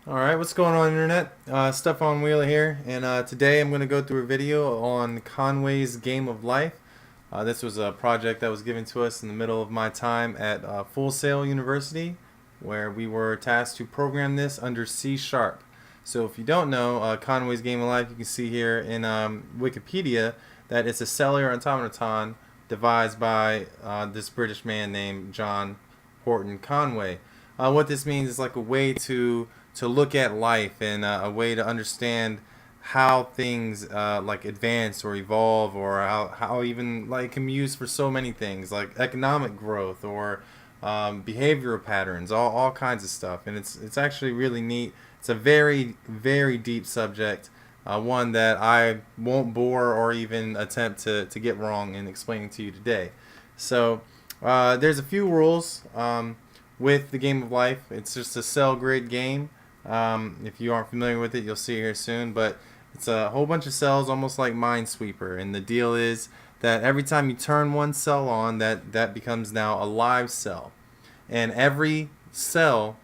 Alright, what's going on, internet? Stuff on Wheeler here, and today I'm going to go through a video on Conway's Game of Life. This was a project that was given to us in the middle of my time at Full Sail University, where we were tasked to program this under C Sharp. So if you don't know, Conway's Game of Life, you can see here in Wikipedia that it's a cellular automaton devised by this British man named John Horton Conway. What this means is like a way to look at life and a way to understand how things like advance or evolve, or how even like can be used for so many things like economic growth or behavioral patterns, all kinds of stuff. And it's actually really neat. It's a very deep subject, one that I won't bore or even attempt to get wrong in explaining to you today. So there's a few rules with the Game of Life. It's just a cell grid game. If you aren't familiar with it, you'll see it here soon. But it's a whole bunch of cells, almost like Minesweeper. And the deal is that every time you turn one cell on, that becomes now a live cell. And every cell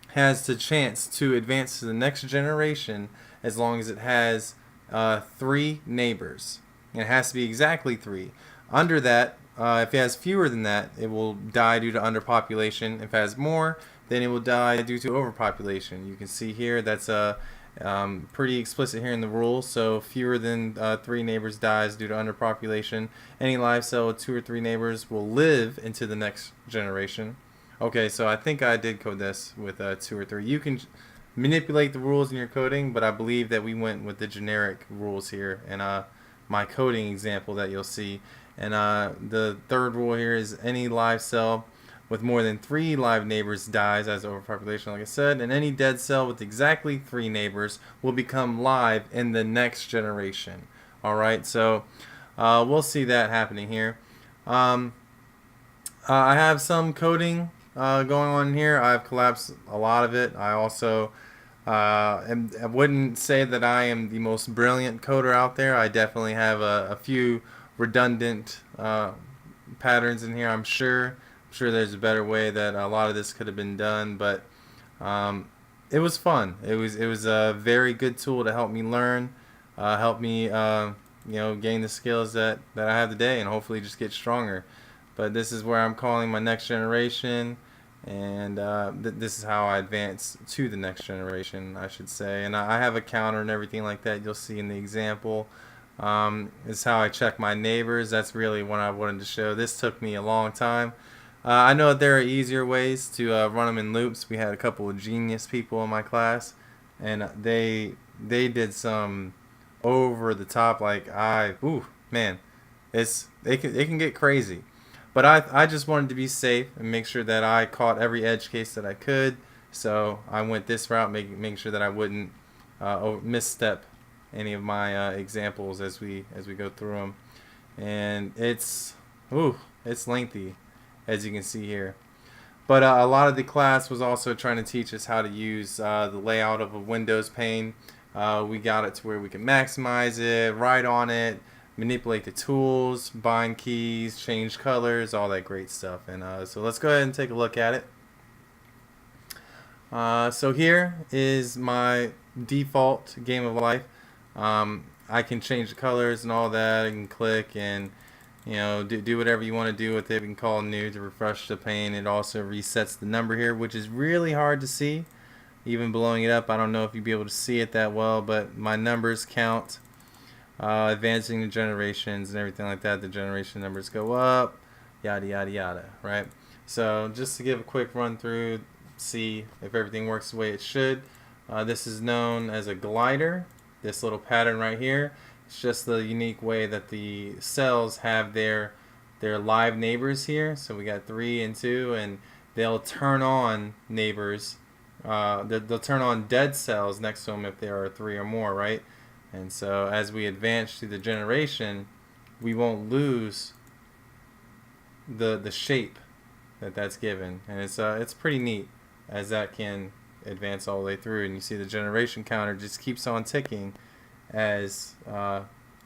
has the chance to advance to the next generation as long as it has three neighbors. And it has to be exactly three. Under that, if it has fewer than that, it will die due to underpopulation. If it has more, then it will die due to overpopulation. You can see here that's pretty explicit here in the rules. So fewer than three neighbors dies due to underpopulation. Any live cell with two or three neighbors will live into the next generation. Okay, so I think I did code this with two or three. You can manipulate the rules in your coding, but I believe that we went with the generic rules here and my coding example that you'll see. And the third rule here is any live cell with more than three live neighbors dies as overpopulation, like I said, and any dead cell with exactly three neighbors will become live in the next generation. Alright, so we'll see that happening here. I have some coding going on here. I've collapsed a lot of it. I also I wouldn't say that I am the most brilliant coder out there. I definitely have a few redundant patterns in here. I'm sure there's a better way that a lot of this could have been done, but it was fun. It was a very good tool to help me learn, help me gain the skills that I have today, and hopefully just get stronger. But this is where I'm calling my next generation, and this is how I advance to the next generation, I should say. And I have a counter and everything like that. You'll see in the example. This is how I check my neighbors. That's really what I wanted to show. This took me a long time. I know that there are easier ways to run them in loops. We had a couple of genius people in my class, and they did some over the top. Like ooh man, it can get crazy. But I just wanted to be safe and make sure that I caught every edge case that I could. So I went this route, making sure that I wouldn't misstep any of my examples as we go through them. And it's lengthy, as you can see here. But a lot of the class was also trying to teach us how to use the layout of a Windows pane. We got it to where we can maximize it, write on it, manipulate the tools, bind keys, change colors, all that great stuff. And so let's go ahead and take a look at it. So here is my default Game of Life. I can change the colors and all that. I can click and do whatever you want to do with it. We can call new to refresh the pane. It also resets the number here, which is really hard to see. Even blowing it up, I don't know if you'll be able to see it that well, but my numbers count. Advancing the generations and everything like that. The generation numbers go up, yada yada yada, right? So just to give a quick run through, see if everything works the way it should. This is known as a glider. This little pattern right here. It's just the unique way that the cells have their live neighbors here. So we got 3 and 2, and they'll turn on neighbors. They'll turn on dead cells next to them if there are 3 or more, right? And so as we advance through the generation, we won't lose the shape that's given. And it's pretty neat as that can advance all the way through. And you see the generation counter just keeps on ticking as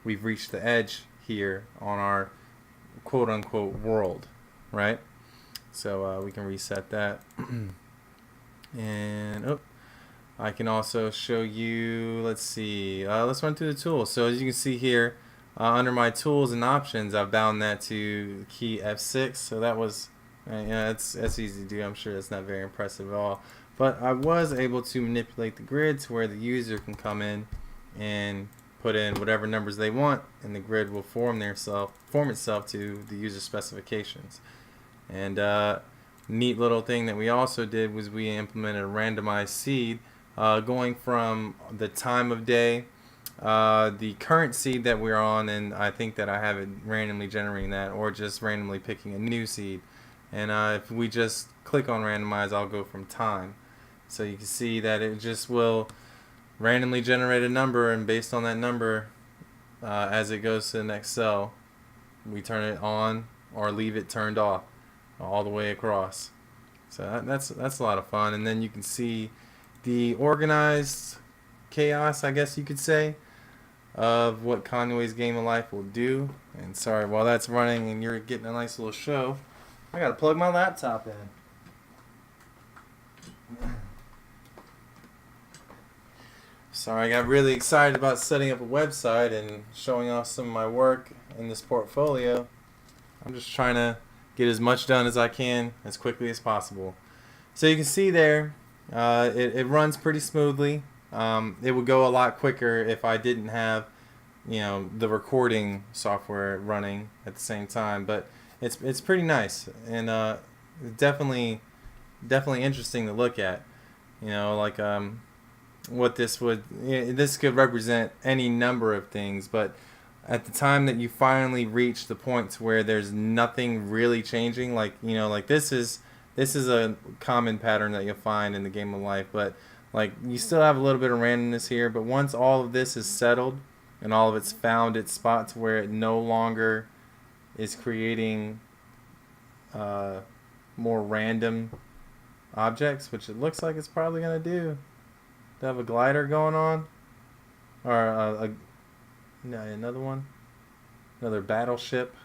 we've reached the edge here on our quote-unquote world, right? So we can reset that. And I can also show you, let's see, let's run through the tools. So as you can see here, under my tools and options, I've bound that to key F6. So that was, yeah, that's easy to do. I'm sure that's not very impressive at all. But I was able to manipulate the grid to where the user can come in and put in whatever numbers they want, and the grid will form itself to the user specifications. And neat little thing that we also did was we implemented a randomized seed, going from the time of day, the current seed that we're on, and I think that I have it randomly generating that, or just randomly picking a new seed. And if we just click on randomize, I'll go from time. So you can see that it just will randomly generate a number, and based on that number, as it goes to the next cell, we turn it on or leave it turned off all the way across. So that's a lot of fun. And then you can see the organized chaos, I guess you could say, of what Conway's Game of Life will do. And sorry, while that's running and you're getting a nice little show, I gotta plug my laptop in. Sorry, I got really excited about setting up a website and showing off some of my work in this portfolio. I'm just trying to get as much done as I can as quickly as possible. So you can see there, it runs pretty smoothly. It would go a lot quicker if I didn't have, the recording software running at the same time. But it's pretty nice, and definitely interesting to look at. What this could represent any number of things, but at the time that you finally reach the point to where there's nothing really changing, like this is a common pattern that you'll find in the Game of Life, but like you still have a little bit of randomness here, but once all of this is settled and all of it's found its spot to where it no longer is creating more random objects, which it looks like it's probably going to do. To have a glider going on, or another one, another battleship.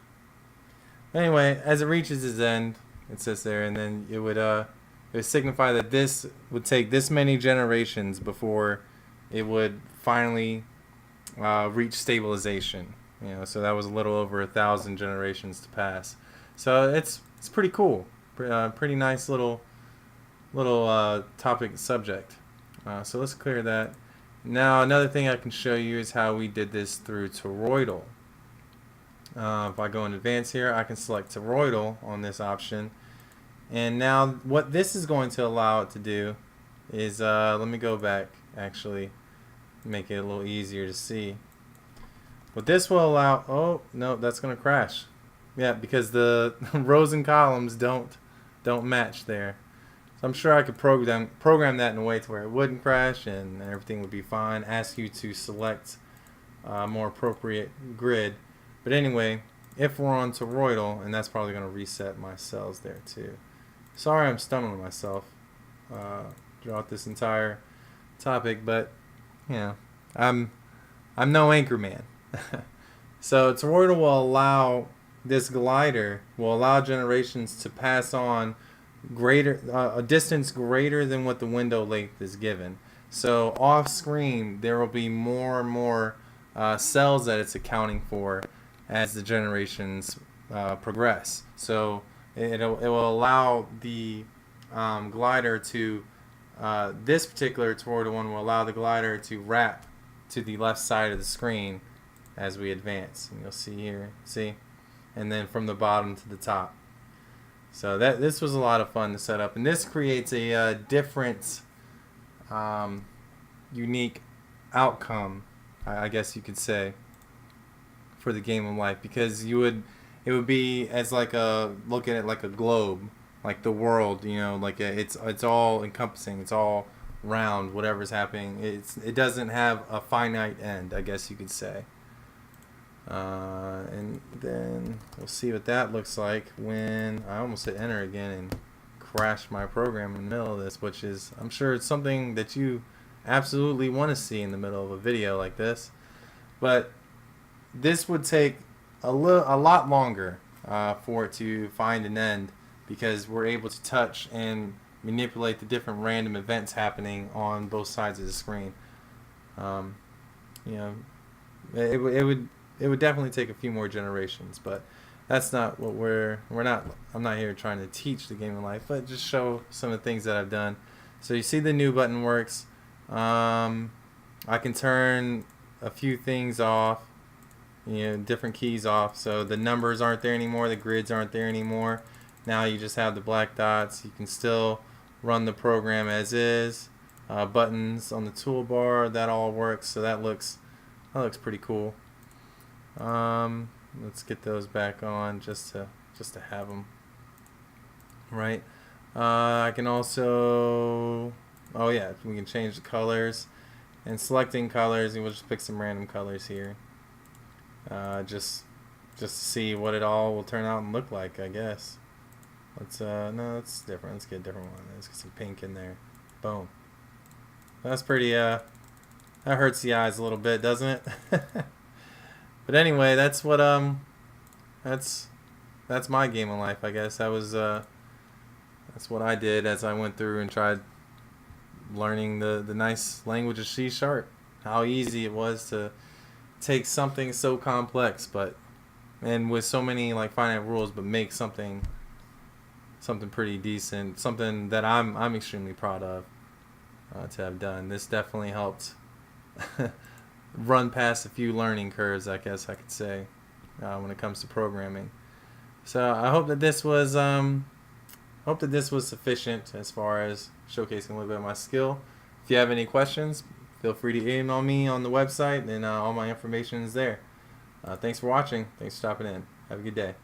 Anyway, as it reaches its end, it sits there, and then it would signify that this would take this many generations before it would finally reach stabilization. So that was a little over 1,000 generations to pass. So it's pretty cool, pretty nice little topic subject. So let's clear that. Now another thing I can show you is how we did this through toroidal. If I go in advanced here, I can select toroidal on this option, and now what this is going to allow it to do is let me go back, actually make it a little easier to see. What this will allow, oh no, that's going to crash. Yeah, because the rows and columns don't match there. So I'm sure I could program that in a way to where it wouldn't crash and everything would be fine. Ask you to select a more appropriate grid. But anyway, if we're on toroidal, and that's probably going to reset my cells there too. Sorry, I'm stumbling myself throughout this entire topic, but I'm no anchor man. So toroidal will allow this glider generations to pass on a distance greater than what the window length is given. So off screen there will be more and more cells that it's accounting for as the generations progress. So it will allow the glider to this particular toroidal one will allow the glider to wrap to the left side of the screen as we advance, and you'll see here, and then from the bottom to the top. So this was a lot of fun to set up, and this creates a different, unique outcome, I guess you could say, for the Game of Life, because it would be as like look at it like a globe, like the world, like it's all encompassing, it's all round, whatever's happening. It doesn't have a finite end, I guess you could say. And then we'll see what that looks like when I almost hit enter again and crash my program in the middle of this, which is, I'm sure it's something that you absolutely want to see in the middle of a video like this. But this would take a lot longer for it to find an end, because we're able to touch and manipulate the different random events happening on both sides of the screen. Um, you know, it would definitely take a few more generations, but that's not what we're not. I'm not here trying to teach the game of life, but just show some of the things that I've done. So you see the new button works. I can turn a few things off, different keys off, so the numbers aren't there anymore, the grids aren't there anymore. Now you just have the black dots. You can still run the program as is. Buttons on the toolbar, that all works, so that looks pretty cool. Let's get those back on just to have them right. I can also, oh yeah, we can change the colors. And selecting colors, and we'll just pick some random colors here. Just to see what it all will turn out and look like, I guess. Let's no, that's different. Let's get a different one. Let's get some pink in there. Boom. That's pretty. That hurts the eyes a little bit, doesn't it? But anyway, that's what that's my game of life, I guess. That's what I did as I went through and tried learning the nice language of C#. How easy it was to take something so complex, and with so many like finite rules, but make something pretty decent, something that I'm extremely proud of to have done. This definitely helped run past a few learning curves, I guess I could say, when it comes to programming. So I hope that this was sufficient as far as showcasing a little bit of my skill. If you have any questions, feel free to email me on the website, and all my information is there. Thanks for watching. Thanks for stopping in. Have a good day.